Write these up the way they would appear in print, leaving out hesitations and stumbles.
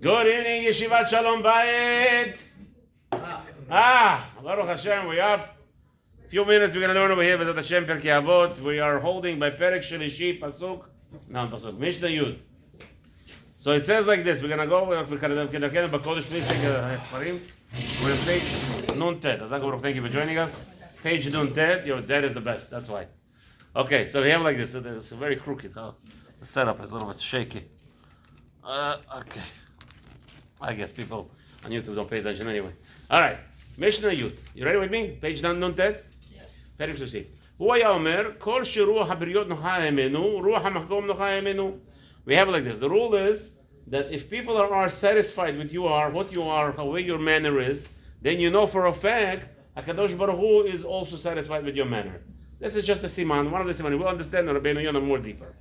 Good evening, Yeshivat Shalom Bayit. Baruch Hashem, we're up. A few minutes we're going to learn over here with Hashem Pirkey Avoth. We are holding by Perek Shelishi, Pasuk, Mishnah Yud. So it says like this, we're going to go, we're going to please take Sparim. We're in page Nun Tet. Thank you for joining us. Page Nun Tet, your dad is the best, that's why. Okay, so we have like this, it's very crooked. The setup is a little bit shaky. Okay. I guess people on YouTube don't pay attention anyway. All right. Mishnah Yud. You ready with me? Page Nun Tet? Yeah. Perek Shlishi. הוא היה אומר, כל שרוח הבריות נוחה ממנו, רוח המקום נוחה ממנו. We have it like this. The rule is that if people are satisfied with you are, what you are, how your manner is, then you know for a fact, HaKadosh Baruch Hu is also satisfied with your manner. This is just a siman, one of the siman. We'll understand the Rabeinu Yonah more deeper.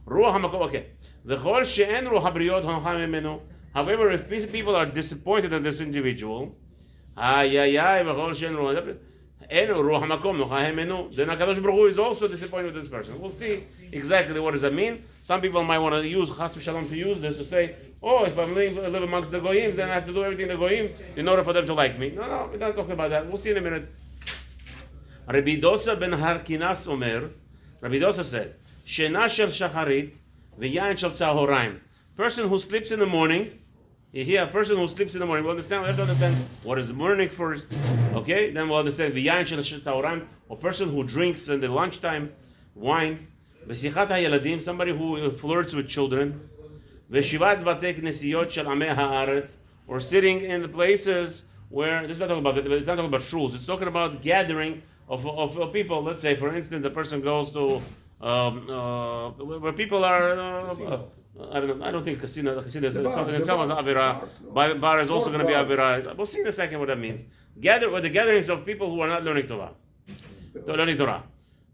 רוח המקום, okay. וכל שאין רוח הבריות נוחה ממנו. However, if people are disappointed in this individual, then HaKadosh Baruch Hu is also disappointed with this person. We'll see exactly what does that mean. Some people might want to use Chas v'Shalom to use this to say, oh, if I live amongst the Goyim, then I have to do everything the Goyim in order for them to like me. No, we're not talking about that. We'll see in a minute. Rabidosa ben Harkinas Omer, Rabidosa said, Shena shel shacharit v'yain shel tzahoraim. Person who sleeps in the morning, you hear a person who sleeps in the morning, we have to understand what is the morning first, okay? Then we'll understand v'yain shel tzahoraim, a person who drinks in the lunchtime, wine, v'sichat hayeladim, somebody who flirts with children, v'shivat batei knesiyot shel amei haaretz, or sitting in the places where, this is not talking about, it's not talking about shuls, it's talking about gathering of people. Let's say, for instance, a person goes to where people are, I don't think casino is something in someone's avira. Bar is also going to be avira. We'll see in a second what that means. The gatherings of people who are not learning Torah.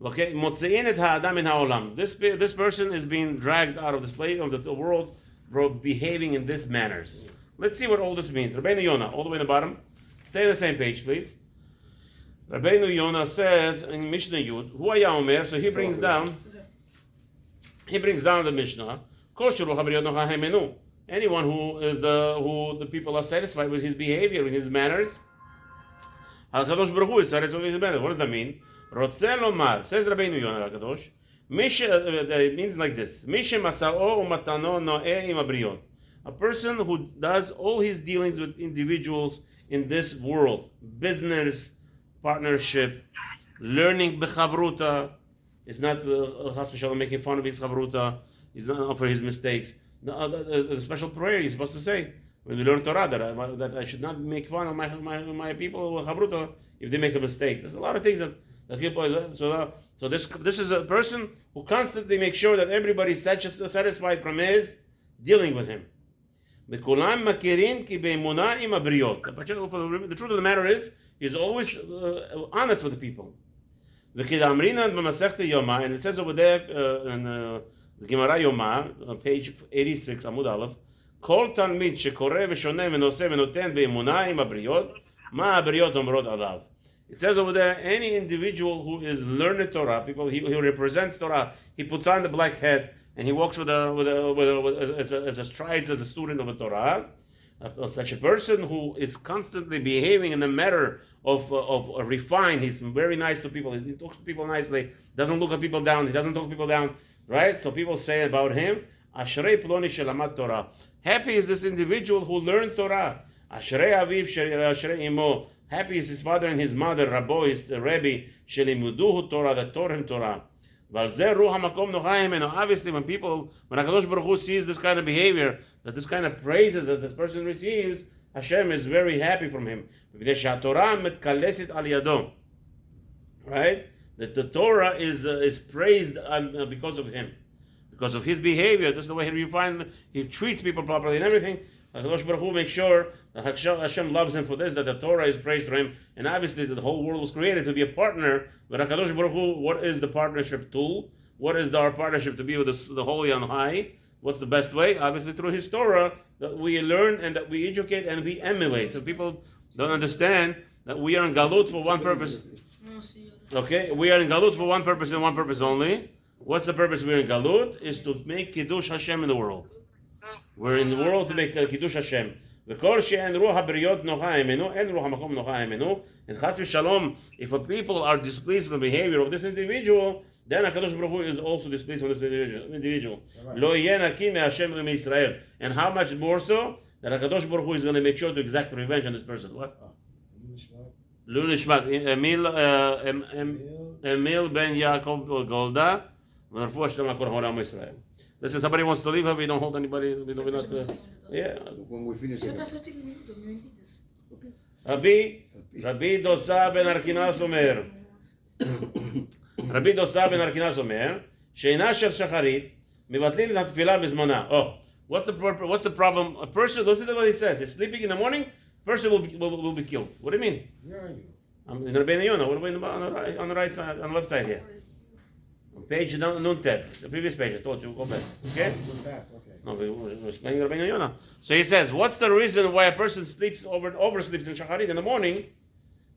Okay, motzein et ha'adam min ha'olam. This person is being dragged out of this place of the world, behaving in this manners. Let's see what all this means. Rabeinu Yonah, all the way in the bottom. Stay on the same page, please. Rabeinu Yonah says in Mishnah Yud, Hu haya omer, so he brings down the Mishnah. Anyone who the people are satisfied with his behavior, with his manners. HaKadosh Baruch Hu is satisfied with his manners. What does that mean? Rotzeh lomar, says Rabeinu Yonah HaKadosh. It means like this: Mishe masao umatano no'eh im abriyon. A person who does all his dealings with individuals in this world, business, partnership, learning bechavruta, is not chas v'shalom making fun of his chavruta, is not for his mistakes. The special prayer you're supposed to say when you learn Torah that I should not make fun of my people chavruta if they make a mistake. There's a lot of things that people. So this is a person who constantly makes sure that everybody's satisfied from his dealing with him. The truth of the matter is, he's always honest with the people. And it says over there in the Gemara Yoma, page 86, Amud Aleph, Kol talmid shekoreh v'shoneh v'noseh v'noten be'emunah im habriyot, ma habriyot omrot alav. It says over there, any individual who is learned Torah, people he represents Torah, he puts on the black hat and he walks as a strides as a student of a Torah. Such a person who is constantly behaving in the matter of refined, he's very nice to people, he talks to people nicely, doesn't look at people down, he doesn't talk people down, right? So people say about him, Ashrei ploni shelamat Torah. Happy is this individual who learned Torah. Ashrei aviv ashrei imo. Happy is his father and his mother, Rabbo, his Rebbe, shelimuduhu Torah, that taught him Torah. Obviously, when HaKadosh Baruch Hu sees this kind of behavior, that this kind of praises that this person receives, Hashem is very happy from him. Right? That the Torah is praised because of him. Because of his behavior, this is the way he treats people properly and everything. HaKadosh Baruch Hu makes sure that Hashem loves him for this, that the Torah is praised for him. And obviously the whole world was created to be a partner. But HaKadosh Baruch Hu, what is the partnership tool? What is our partnership to be with the Holy on High? What's the best way? Obviously through His Torah, that we learn and that we educate and we emulate. So people don't understand that we are in Galut for one purpose. Okay? We are in Galut for one purpose and one purpose only. What's the purpose we're in Galut? Is to make Kiddush Hashem in the world. We're in the world to make Kiddush Hashem. וכל שאין רוח הבריות נוחה ממנו, אין רוח המקום נוחה ממנו. And chas v'shalom, if a people are displeased with the behavior of this individual, then HaKadosh Baruch Hu is also displeased with this individual. Lo yeh naki me'Hashem u'me'Yisrael. And how much more so? That HaKadosh Baruch Hu is going to make sure to exact revenge on this person. What? Lu Nishmat. Emil ben Yaakov Golda. V'narfu Hashem HaKol Ha'olam Yisrael. Listen, somebody wants to leave her, we don't hold anybody. We're not, yeah. When we finish it. Rabbi Dosa ben Arkinas Omer. Rabbi Dosa ben Arkinas Omer. Sheina shel shacharit. Mivatlin את התפילה בזמנה. Oh, what's the problem? A person, listen to what he says. He's sleeping in the morning, person will be killed. What do you mean? Where are you? I'm in Rabeinu Yonah. What about on the right side, on the left side here? Page Nuntet, the previous page, I told you, go back. Okay? No, we're explaining Rabeinu Yonah. So he says, what's the reason why a person oversleeps in Shacharit in the morning?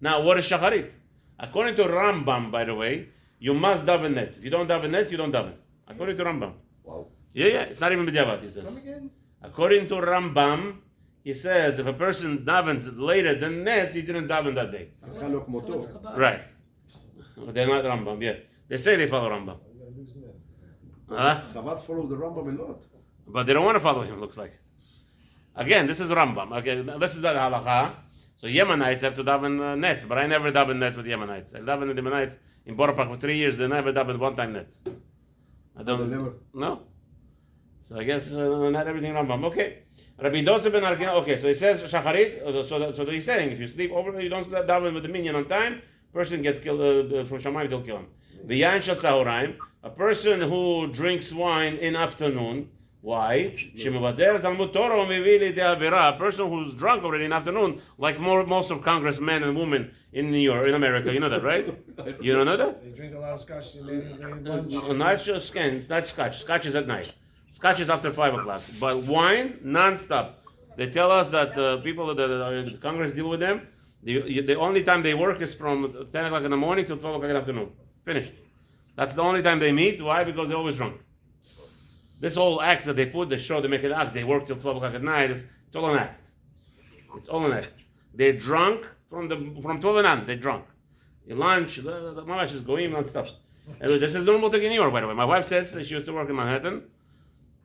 Now, what is Shacharit? According to Rambam, by the way, you must daven net. If you don't daven net, you don't daven. According to Rambam. Wow. Yeah, it's not even b'diavad, he says. Come again? According to Rambam, he says, if a person davens later than net, he didn't daven that day. Right. They're not Rambam, yeah. They say they follow Rambam. Chabad follow the Rambam a lot. But they don't want to follow him, looks like. Again, this is Rambam. Okay, this is the halacha. So Yemenites have to daven nets, but I never daven nets with Yemenites. I daven the Yemenites in Borough Park for 3 years. They never daven one-time nets. I don't. Never. No. So I guess not everything Rambam. Okay. Rabbi Dosa ben Arkina. Okay, so he says Shacharit. So he's saying if you sleep over, you don't daven with the minyan on time, person gets killed from Shamayim. They'll kill him. V'yain shel tzahoraim, a person who drinks wine in afternoon. Why? Shemevader Talmud Torah u'mevii lidei avera. A person who's drunk already in afternoon, like most of congressmen and women in New York, in America. You know that, right? You don't know that? They drink a lot of scotch in their lunch. Not just not scotch. Scotch is at night. Scotch is after 5 o'clock. But wine, non-stop. They tell us that people that are in the Congress deal with them. The only time they work is from 10 o'clock in the morning till 12 o'clock in the afternoon. Finished. That's the only time they meet. Why? Because they're always drunk. This whole act that they put, they show, they make an act. They work till 12 o'clock at night. It's all an act. It's all an act. They're drunk from 12 and on. They're drunk. In lunch, the mamash is going non-stop. Anyway, this is normal thing in New York, by the way. My wife says she used to work in Manhattan.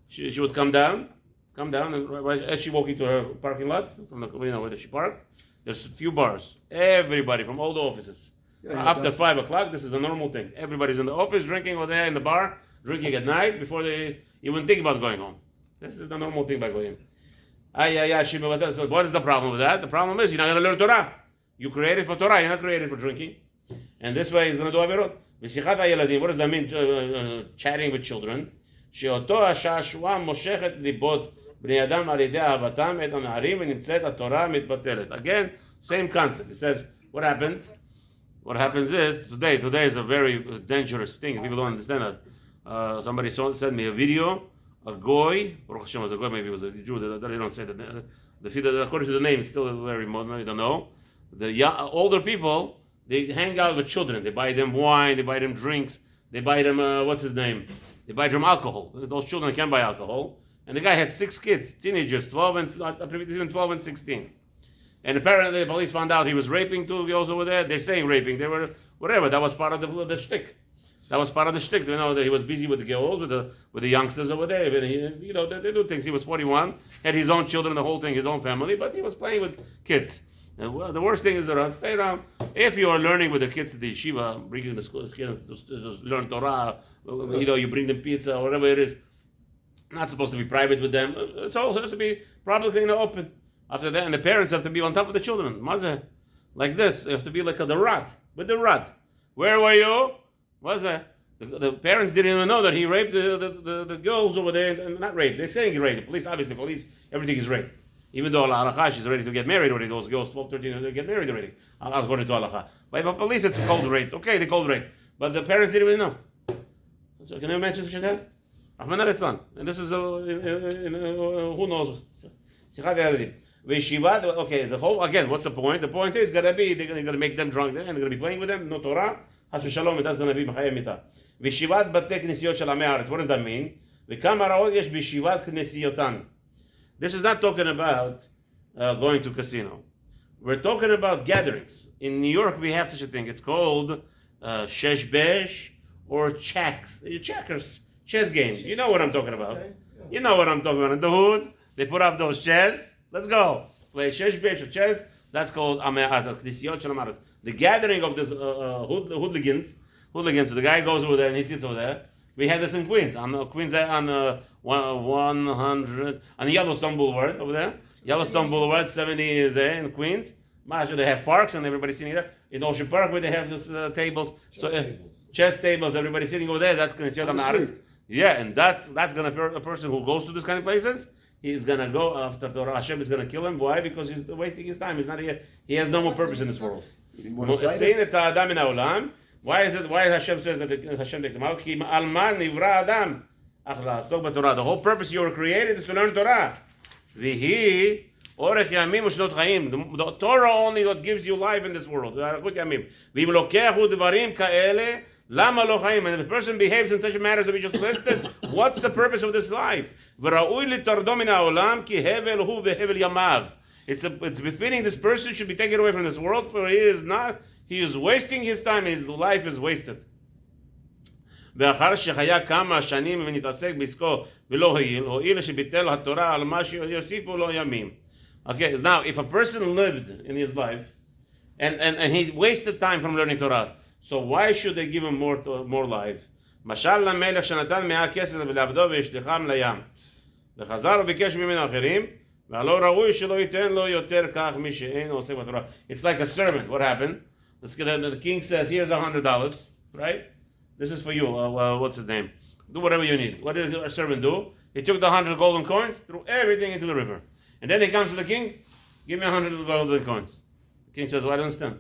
She would come down, and as she walked into her parking lot from the where she parked, there's a few bars. Everybody from all the offices. After 5 o'clock, this is the normal thing. Everybody's in the office drinking, or they're in the bar drinking at night before they even think about going home. This is the normal thing by going. So what is the problem with that? The problem is you're not going to learn Torah. You created for Torah. You're not created for drinking. And this way he's going to do averot. What does that mean? Chatting with children. שאותו השעשוע מושכת ליבות בני אדם על ידי אהבתם את הנערים ונמצאת התורה מתבטלת. Again, same concept. It says, what happens? What happens is, today is a very dangerous thing. People don't understand that. Somebody sent me a video, a goy, Baruch Hashem was a goy, maybe it was a Jew, they don't say that. According to the name, it's still very modern, you don't know. The older people, they hang out with children. They buy them wine, they buy them drinks, they buy them, what's his name? They buy them alcohol. Those children can buy alcohol. And the guy had 6 kids, teenagers, 12 and 16. And apparently the police found out he was raping 2 girls over there. They're saying raping. They were whatever. That was part of the shtick. That was part of the shtick. You know that he was busy with the girls, with the youngsters over there. And he, they do things. He was 41, had his own children, the whole thing, his own family, but he was playing with kids. And the worst thing is stay around. If you are learning with the kids at the yeshiva, bringing the school to learn Torah, you bring them pizza or whatever it is. Not supposed to be private with them. It's all has to be publicly in the open. After that, and the parents have to be on top of the children. Mazeh, like this. They have to be like the rod, with the rod. Where were you? What's that? The parents didn't even know that he raped the girls over there. Not raped. They're saying he raped. The police, everything is rape. Even though Al-Halacha, she's ready to get married already. Those girls, 12, 13, they get married already. According to Al-Halacha. By the police, it's called rape. Okay, they called rape. But the parents didn't even know. So can you imagine such a thing? And this is, who knows? Okay, the whole, again, what's the point? The point is going to be, they're going to make them drunk and they're going to be playing with them. No Torah. Has v'shalom, that's going to be Mechayem Mita. V'shivat batei knesiyot shel amei haaretz. What does that mean? V'kama ra'ot yesh b'shivat knesiyotan. This is not talking about going to casino. We're talking about gatherings. In New York, we have such a thing. It's called shesh besh or checkers, chess games. You know what I'm talking about. Okay, yeah. You know what I'm talking about. In the hood, they put up those chess. Let's go. Play shesh besh or chess. That's called the gathering of this hooligans. The guy goes over there and he sits over there. We have this in Queens. On 100 on Yellowstone Boulevard over there. Yellowstone Boulevard, 70 is there in Queens. They have parks and everybody's sitting there. In Ocean Park, where they have this tables. Chess tables. Everybody sitting over there. That's Knesset HaMaaretz. Yeah, and that's gonna a person who goes to these kind of places. He's gonna go after Torah. Hashem is gonna kill him. Why? Because he's wasting his time. He's not here. He has no more purpose in this world. It's saying that Adam in Olam. Why Hashem says that Hashem takes him out? The whole purpose you were created is to learn Torah. The Torah only what gives you life in this world. And if the person behaves in such a manner as we just listed, what's the purpose of this life? It's befitting this person should be taken away from this world, for he is wasting his time, his life is wasted. ואחר שחיה כמה שנים ונתעסק בעסקו ולא הועיל שביטל התורה על מה שיוסיפו לו ימים. Okay, now if a person lived in his life and he wasted time from learning Torah, so why should they give him more life? משל למלך שנתן 100 כסף לעבדו והשליחם לים. וחזר וביקש ממנו אחרים, והלא ראוי שלא ייתן לו יותר כך מי שאין עוסק בתורה. It's like a servant. What happened? The king says, here's $100, right? This is for you. What's his name? Do whatever you need. What did a servant do? He took the 100 golden coins, threw everything into the river. And then he comes to the king, give me 100 golden coins. The king says, well, I don't understand.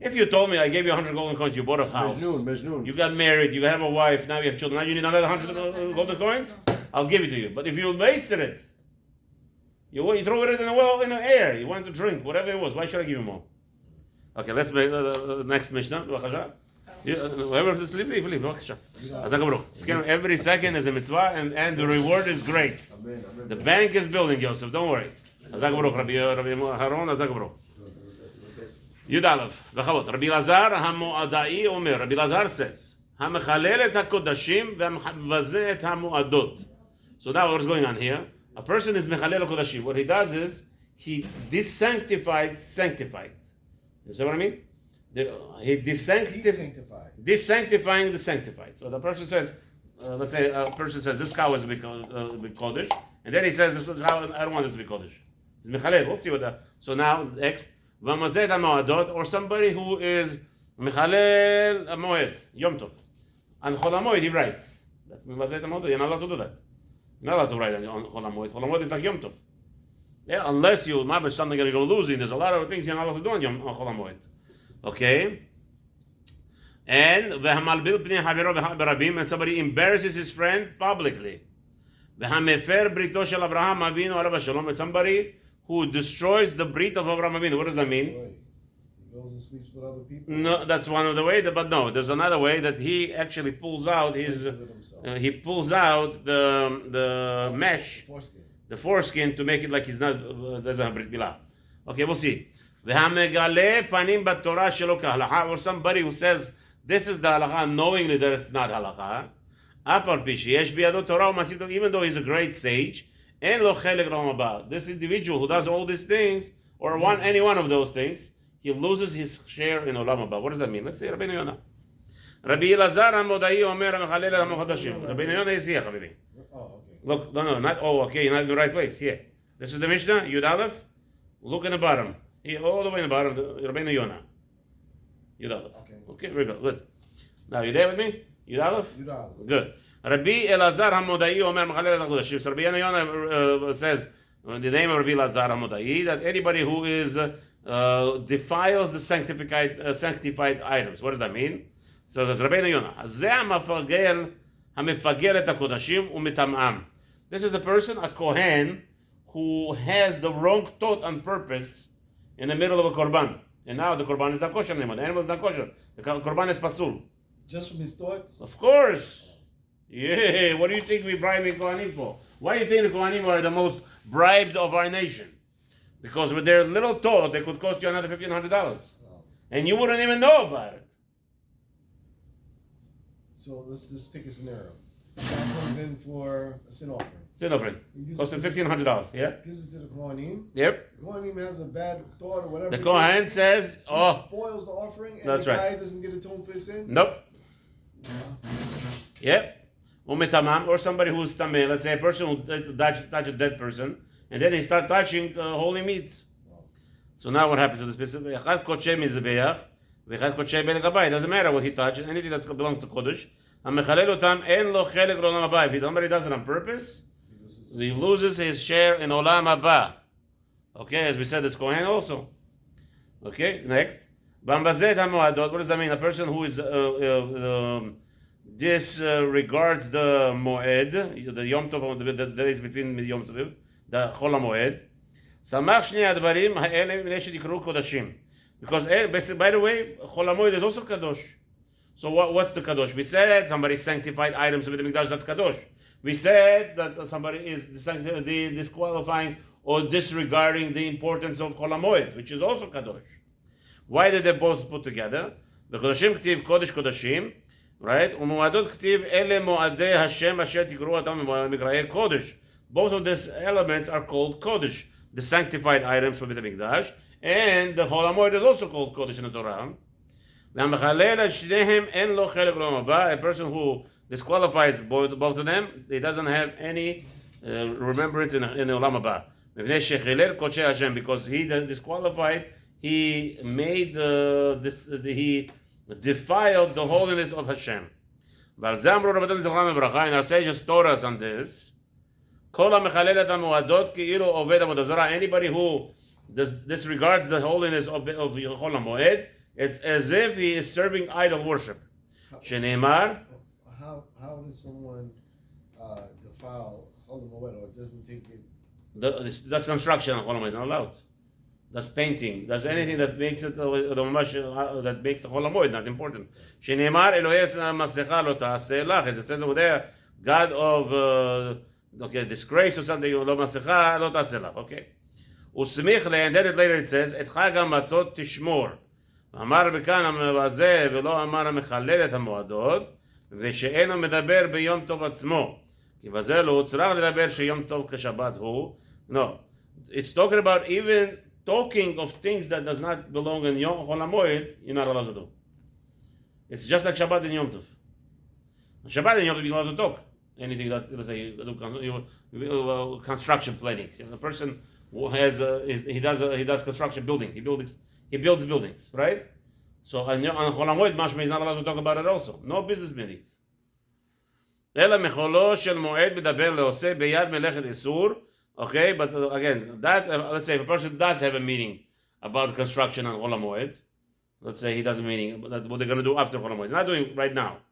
If you told me I gave you 100 golden coins, you bought a house, you got married, you have a wife, now you have children, now you need another 100 golden coins, I'll give it to you. But if you wasted it, you threw it in the air, you wanted to drink, whatever it was, why should I give you more? Okay, let's make the next Mishnah. Whoever is leave. Every second is a mitzvah, and the reward is great. The bank is building, Yosef. Don't worry. Rabbi Haron, Yud Aleph. Rabbi Lazar HaMo'adai Omer. Rabbi Lazar says, HaMechalel et HaKodashim ve'Hamvaze et HaMo'adot. So now what's going on here? A person is Mechalel HaKodashim. What he does is he sanctified. You see what I mean? He desanctifying the sanctified. So the person says, let's say a person says this cow is a big kodesh, and then he says this cow, I don't want this to be kodesh. It's mechalel. We'll see what that. So now next, v'mazet hamoadot, or somebody who is mechalel moed yom tov. On chol hamoed he writes. That's v'mazet hamoadot. You're not allowed to do that. You're not allowed to write on chol hamoed. Chol hamoed is like yom tov. Yeah, unless you mabish something going to go losing. There's a lot of things you're not allowed to do on chol hamoed. Okay, and and somebody embarrasses his friend publicly. And somebody who destroys the brit of Avraham Avinu. What does that mean? He goes and sleeps with other people. No, that's one of the ways. But no, there's another way that he actually pulls out the mesh, the foreskin, to make it like he's not doesn't have brit milah. Okay, we'll see. Or somebody who says this is the halakha knowingly that it's not halakha, even though he's a great sage, this individual who does all these things, or any one of those things, he loses his share in Olam Haba. What does that mean? Let's say Rabeinu Yonah. Rabbi Elazar HaModai Omer HaMechalel HaMochadashim. Rabeinu Yonah is here, Habibi. Look, no, not, okay, you're not in the right place. Here. This is the Mishnah, Yud Aleph. Look in the bottom. Here, all the way in the bottom, Rabeinu Yonah. Yud Aleph. Okay, very good. Now, you there with me? Yud Aleph? Good. Rabbi Elazar HaModai Omer HaMechalel HaMochadashim. So Rabbi Yonah says, in the name of Rabbi Elazar HaModai, that anybody who is defiles the sanctified items. What does that mean? So there's Rabeinu Yonah. This is a person, a Kohen, who has the wrong thought on purpose in the middle of a korban. And now the korban is not kosher anymore. The animal is not kosher. The korban is pasul. Just from his thoughts? Of course. Yeah, what do you think we bribing Kohanim for? Why do you think the Kohanim are the most bribed of our nation. Because with their little toll, they could cost you another $1,500. And you wouldn't even know about it. So let's just take a scenario. The guy comes in for a sin offering. Sin offering. Cost him $1,500. Yeah? Gives it to the Kohanim. Yep. The Kohanim has a bad thought or whatever. The Kohen says, he spoils the offering and that's the guy right. doesn't get atoned for his sin? Nope. Yep. Umetamam, or somebody who's tameh, let's say a person who touch a dead person, and then he start touching holy meats. So now what happens to the specific? Echad kodshe mizbeach, v'echad kodshe ben gabay. It doesn't matter what he touches, anything that belongs to Kodesh. Hamechalel otam en lo chelek l'olam haba. If somebody does it on purpose, he loses his share in olam haba. Okay, as we said, this Kohen also. Okay, next. Bambazet hamoadot. What does that mean? A person who is disregards the moed, the Yom Tov, the days between Yom Tov, the Chol HaMoed. Samach shnei advarim ha'ele minei shedikru kodashim. Because, by the way, Chol HaMoed is also kadosh. So what's the kadosh? We said somebody sanctified items of the mikdash. That's kadosh. We said that somebody is disqualifying or disregarding the importance of Chol HaMoed, which is also kadosh. Why did they both put together? The kodashim k'tiv kodesh kodashim. Right? U'mu'adot k'tiv ele mo'adei Hashem asher tikru atam mikra'ei kodesh. Both of these elements are called kodesh, the sanctified items for the mikdash, and the Chol HaMoed is also called kodesh in the Torah. A person who disqualifies both of them, he doesn't have any remembrance in the Olam Haba. Because he disqualified, he made he defiled the holiness of Hashem. And our sages taught us on this. Anybody who disregards the holiness of Chol HaMoed, it's as if he is serving idol worship. Sheneimar. How does someone defile Chol HaMoed or doesn't take it? That's construction of Chol HaMoed, not allowed. That's painting. That's anything that makes it that makes the Chol HaMoed not important. Sheneimar Elohei Masecha lo ta'aseh lach. As it says over there, God of disgrace or something, lo Masecha lo ta'aseh lach. Okay. Usmich le, and then later it says, Et chag hamatzot tishmor. אמר בכאן המבזה ולא אמר המחלל את המועדות ושאינו מדבר ביום טוב עצמו כי בזה לא הוצרך לדבר שיום טוב כשבת הוא. No, it's talking about even talking of things that does not belong in Yom Chol HaMoed, you're not allowed to do. It's just like Shabbat and Yom Tov. Shabbat and Yom Tov you're allowed to talk. Anything that, let's say, construction planning. A person who has he does construction building. He builds buildings, right? So on Chol HaMoed, Mashma is not allowed to talk about it also. No business meetings. אלא מחולו של מועד מדבר לעושה ביד מלאכת איסור. Okay, but again, that let's say if a person does have a meeting about construction on Chol HaMoed, let's say he does a meeting, what they're going to do after Chol HaMoed. They're not doing it right now.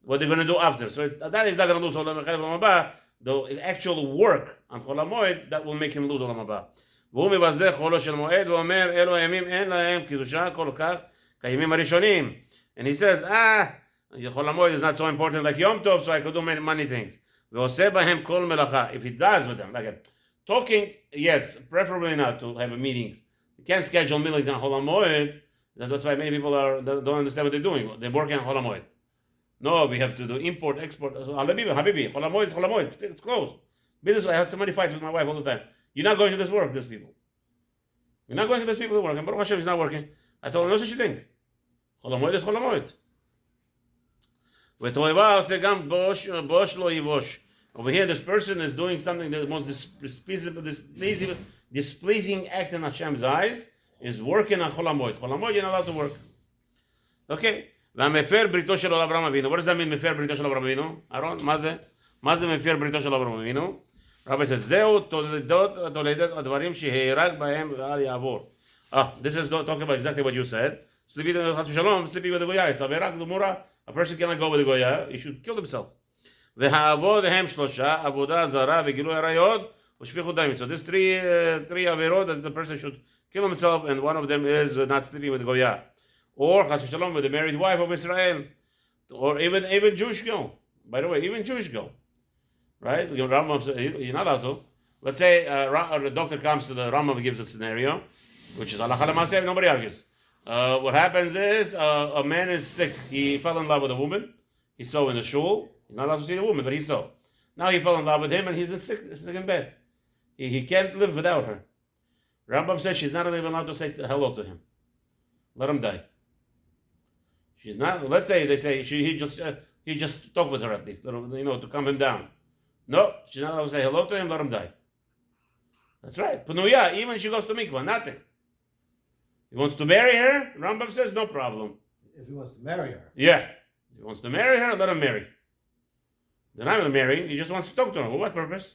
What they're going to do after. So that is not going to lose Olam Haba. The actual work on Chol HaMoed, that will make him lose Olam Haba. והוא מבזה חולו של מועד ואומר אלו הימים אין להם קדושה כל כך כימים הראשונים. And he says, חול המועד is not so important like Yom Tov, so I could do many things. ועושה בהם כל מלאכה. If he does with them, like talking, yes, preferably not to have a meetings. You can't schedule meetings on Chol HaMoed. That's why many people don't understand what they're doing. They're working on Chol HaMoed. No, we have to do import, export. Habibi, Chol HaMoed is Chol HaMoed. It's closed. Business, I have so many fights with my wife all the time. You're not going to this work, these people. You're not going to these people who work. And Baruch Hashem is not working. I told him, no such a thing. Chol HaMoed is Chol HaMoed. Over here, this person is doing something that the most displeasing act in Hashem's eyes is working on Chol HaMoed. Chol HaMoed, you're not allowed to work. Okay. והמפר בריתו של אברהם אבינו. What does that mean, מפר בריתו של אברהם אבינו? אהרון, מה זה מפר בריתו של אברהם אבינו? Rabbi says, זהו תולדת הדברים שהרג בהם ואל יעבור. This is talking about exactly what you said. Sleeping with the Goya. It's עבירה גמורה. A person cannot go with the Goya. He should kill himself. והעבוד הם שלושה, עבודה זרה וגילוי עריות ושפיכות דמים. So there's three עבירות that the person should kill himself, and one of them is not sleeping with the Goya. Or chas v'shalom with the married wife of Israel. Or even Jewish girl. By the way, even Jewish girl. Right? You're not allowed to. let's say the doctor comes to the Rambam and gives a scenario, which is halacha l'maaseh, nobody argues. What happens is a man is sick. He fell in love with a woman. He saw in the shul. He's not allowed to see the woman, but he saw. Now he fell in love with him, and he's sick in bed. He can't live without her. Rambam says she's not even allowed to say hello to him. Let him die. She's not. Let's say they say he just talked with her at least, to calm him down. No, she's not allowed to say hello to him. Let him die. That's right. Panuya, even she goes to mikvah, nothing. He wants to marry her. Rambam says no problem. If he wants to marry her. Yeah, he wants to marry her. Let him marry. They're not going to marry. He just wants to talk to her. For what purpose?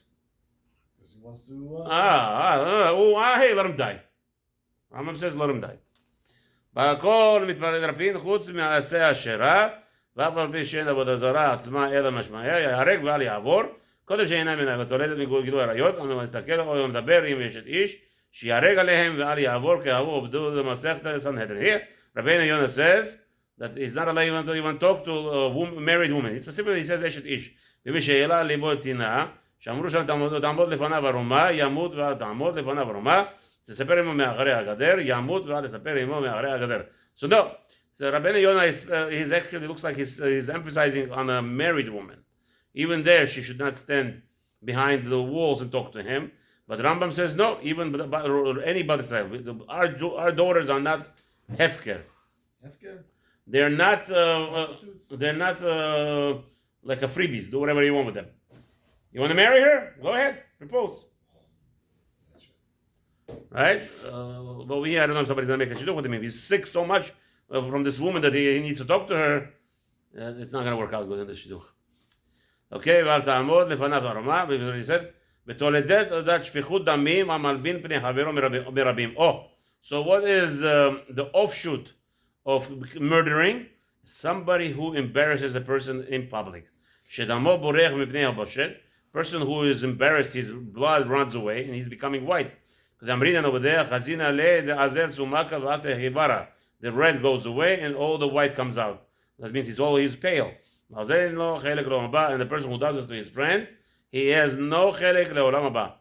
Because he wants to. Hey, let him die. Rambam says let him die. והכל מתפרד רפין חוץ מעצי השירה ואף על פי שאין עבודה זרה עצמה אלא משמעיה יהרג ואל יעבור קודם שאינה מנה ותולדת מגילוי עריות או מסתכל או מדבר אם יש את איש שיהרג עליהם ואל יעבור כהוא עובדו למסכת סנהדרין. Here Rabeinu Yonah says that he's not allowed to even talk to a married woman. He specifically says אשת איש. ומי שהעלה ליבו טינה שאמרו שם תעמוד לפניו ערומה ימות ואל תעמוד לפניו ערומה תספר עמו מאחורי הגדר, ימות ואל תספר עמו מאחורי הגדר. So no, so Rabeinu Yonah he's actually looks like he's emphasizing on a married woman. Even there, she should not stand behind the walls and talk to him. But Rambam says no, even anybody says our daughters are not hefker. Hefker? They're not Prostitutes? they're not like a freebies. Do whatever you want with them. You want to marry her? Go ahead, propose. Right? But I don't know if somebody's going to make a shidduch with him. If he's sick so much from this woman that he needs to talk to her, it's not going to work out good in the shidduch. Okay, ואל תעמוד לפניו ערומה, he said, ותולדת עודת שפיכות דמים המלבין פני חברו מרבים. Oh, so what is the offshoot of murdering? Somebody who embarrasses a person in public. שדמו בורח מפני הבושת, person who is embarrassed, his blood runs away and he's becoming white. The red goes away and all the white comes out. That means he's pale. And the person who does this to his friend, he has no chelek le'olam haba.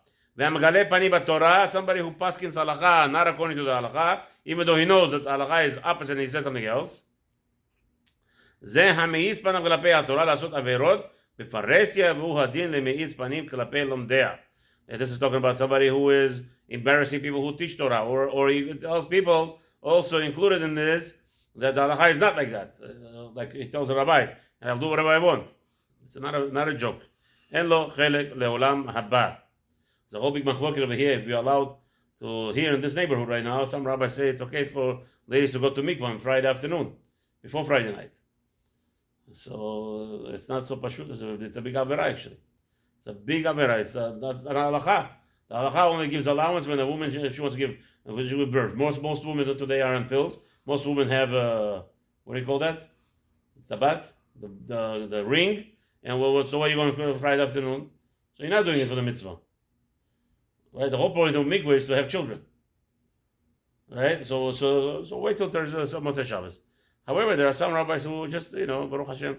Somebody who paskins halacha, not according to the halacha, even though he knows that halacha is opposite and he says something else. זה המאיץ פניו כלפי התורה לעשות עבירות בפרהסיה והוא הדין למאיץ פנים כלפי לומדיה. This is talking about somebody who is embarrassing people who teach Torah, or he tells people also included in this that the halacha is not like that. Like he tells a rabbi, I'll do whatever I want. It's not a joke. En lo chelek leolam haba. There's a whole big machloket over here. If you're allowed to, here in this neighborhood right now, some rabbis say it's okay for ladies to go to mikvah on Friday afternoon, before Friday night. So it's not so pashut. It's a big avera actually. It's a big avera. It's not an halacha. The halacha only gives allowance when a woman she wants to give birth. Most women today are on pills. Most women have what do you call that? Tabat, the ring. And so what are you going to do Friday afternoon? So you're not doing it for the mitzvah, right? The whole point of mikvah is to have children, right? So wait till Thursday, Motzei Shabbos. However, there are some rabbis who just Baruch Hashem,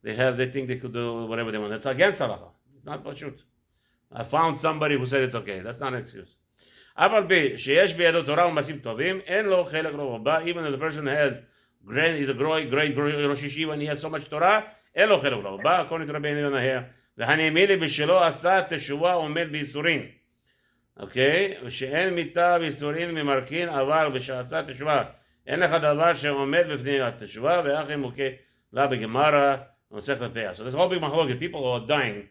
they think they could do whatever they want. That's against halacha. It's not pashut. I found somebody who said it's okay. That's not an excuse. Even if the person he's a great Rosh Yeshiva and he has so much Torah, according to Rabeinu Yonah here, okay? שאין מיתה ואיסורין ממרכין, אבל בשעשה תשובה אין לך דבר שעומד בפני התשובה, ואחרי מוכה לה בגמרא ומסכת פאה. So there's a whole big machloket. People who are dying,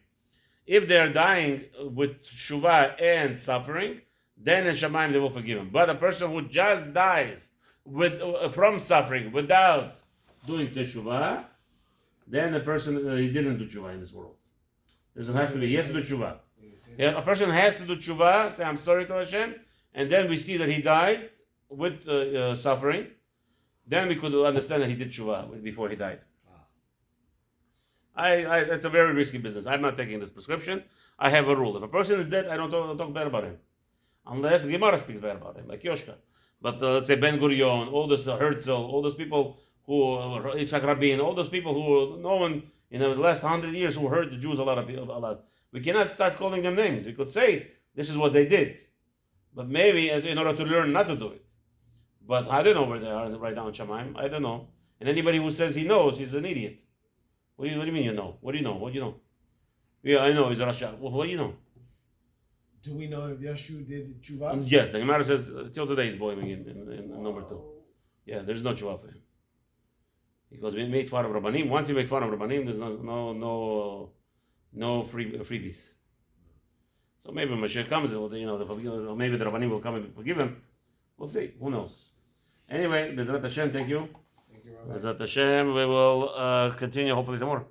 if they're dying with teshuvah and suffering, then in Shamayim they will forgive him. But a person who just dies from suffering without doing teshuvah, then the person he didn't do teshuvah in this world. There has to be yes to do teshuvah. A person has to do teshuvah, say I'm sorry to Hashem, and then we see that he died with suffering. Then we could understand that he did teshuvah before he died. It's a very risky business. I'm not taking this prescription. I have a rule. If a person is dead, I don't talk bad about him. Unless Gemara speaks bad about him, like Yoshka. But let's say Ben Gurion, all those Herzl, all those people who, Yitzhak Rabin, all those people who, no one in the last 100 years who hurt the Jews a lot. We cannot start calling them names. We could say this is what they did. But maybe in order to learn not to do it. But I don't know where they are right now in Shamayim. I don't know. And anybody who says he knows, he's an idiot. What do you mean you know? What do you know? What do you know? Yeah, I know he's a Rasha. Well, what do you know? Do we know if Yeshu did tshuva? Yes, the Gemara says till today he's boiling in number 2. Yeah, there's no tshuva for him. Because we made fun of Rabbanim. Once you make fun of Rabbanim, there's no freebies. So maybe Mashiach comes, maybe the Rabbanim will come and forgive him. We'll see. Who knows? Anyway, Bezrat Hashem, thank you. Thank you, Rabbi. Bezrat Hashem, we will continue hopefully tomorrow.